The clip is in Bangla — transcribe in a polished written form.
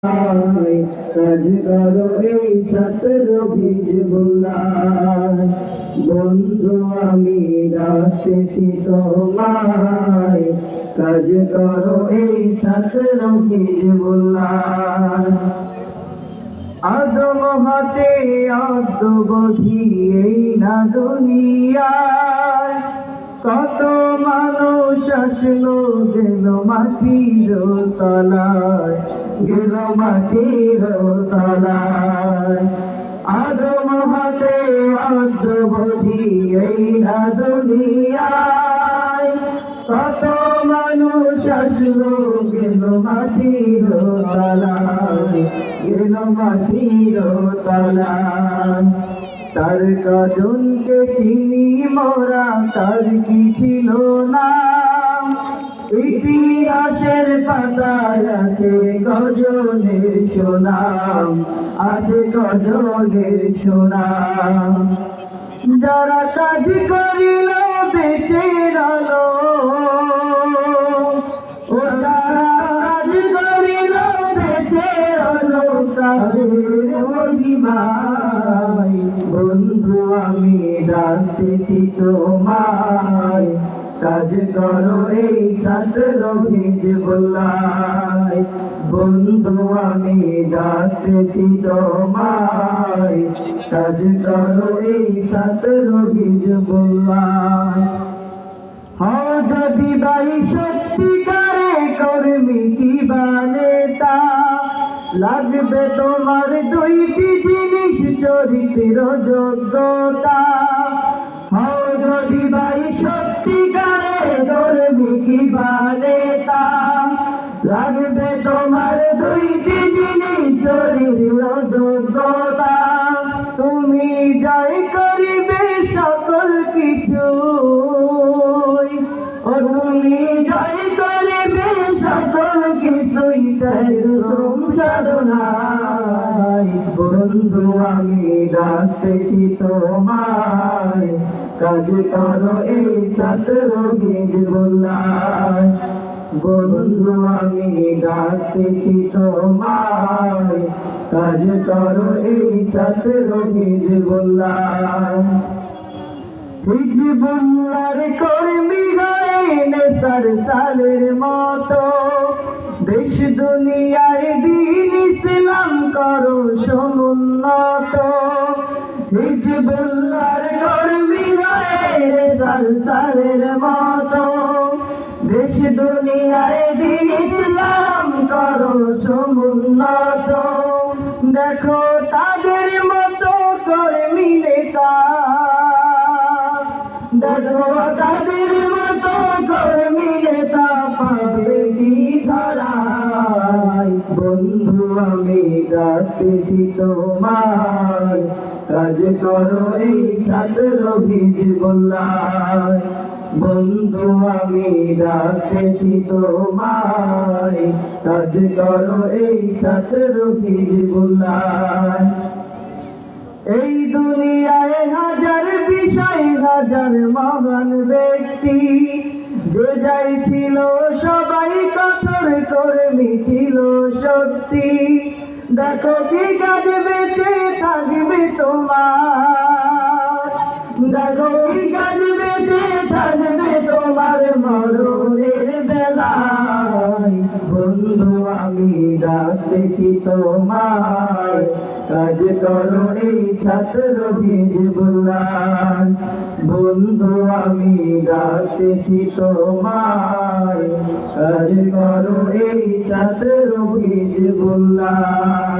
কাজ করো এই ছাত্র হিজবুল্লাহ। বন্ধু আমি ডাকতেছি তোমায়, কাজ করো এই ছাত্র হিজবুল্লাহ। আদম হাতে অদ্যবধি এই না দুনিয়ায়, কত মানুষ আসলো গেল মাটির তলায়, গেল মাটির তলায়। আদম হাতে অদ্যবধি এই না দুনিয়ায়, কত মানুষ আসলো গেল মাটির তলায়, গেল মাটির তলায়। তার কজনকে চিনি মোরা, তার কি ছিল না, ইতিহাসের পাতায় আছে কজনের সুনাম, আছে কজনের সুনাম। যারা কাজ করিল বেঁচে রইল, ও তারা কাজ করিল বেঁচে রইল, তাদের মহিমায়। বন্ধু আমি ডাকতেছি তোমায়, কাজ করো এই ছাত্র হিজবুল্লাহ। বন্ধু আমি ডাকতেছি তোমায়, কাজ করো এই ছাত্র হিজবুল্লাহ। হও যদি ভাই সত্যিকারে কর্মী কিবা নেতা, লাগবে তোমার দুইটি জিনিস, চরিত্র যোগ্যতা। হও যদি ভাই সত্যিকারে কর্মী কিবা নেতা, লাগবে তোমার দুইটি জিনিস, চরিত্র যোগ্যতা। তুমি জয় করিবে সকল কিছু, ও তুমি জয় করিবে সকল কিছুই, তাই সাধনায়। বন্ধু আমি ডাকতেছি তোমায়, কাজ করো এই ছাত্র হিজবুল্লাহ। বন্ধু আমি ডাকতেছি তোমায়, কাজ করো এই ছাত্র হিজবুল্লাহ। হিজবুল্লাহর কর্মী হয়ে নেশার সালের মতো, দেশ দুনিয়ায় দিন ইসলাম করো সমুন্নত। হিজবুল্লাহর কর্মী হয়ে নেশার সালের মতো, দেশ দুনিয়ায় দিন ইসলাম করো সমুন্নত। দেখো তাদের মতো কর্মী নেতা, দেখো তাদের মতো কর্মী নেতা পাবে কি ধরায়। বন্ধু আমি ডাকতেছি তোমায়, কাজ করো এই ছাত্র হিজবুল্লাহ। বন্ধু আমি ডাকতেছি তোমায়, কাজ করো এই ছাত্র হিজবুল্লাহ। এই দুনিয়ায় হাজার বিষয়, হাজার মহান ব্যক্তি, যে যাই ছিল সবাই কঠোর কর্মী ছিল সত্যি। দেখো কি কাজ বেঁচে থাকবে তোমার, দেখো কি কাজ বেঁচে থাকবে তোমার মরণের বেলায়। বন্ধু আমি ডাকতেছি তোমায়, কাজ করো এই ছাত্র হিজবুল্লাহ। বন্ধু আমি ডাকতেছি তোমায়, কাজ করো এই ছাত্র হিজবুল্লাহ।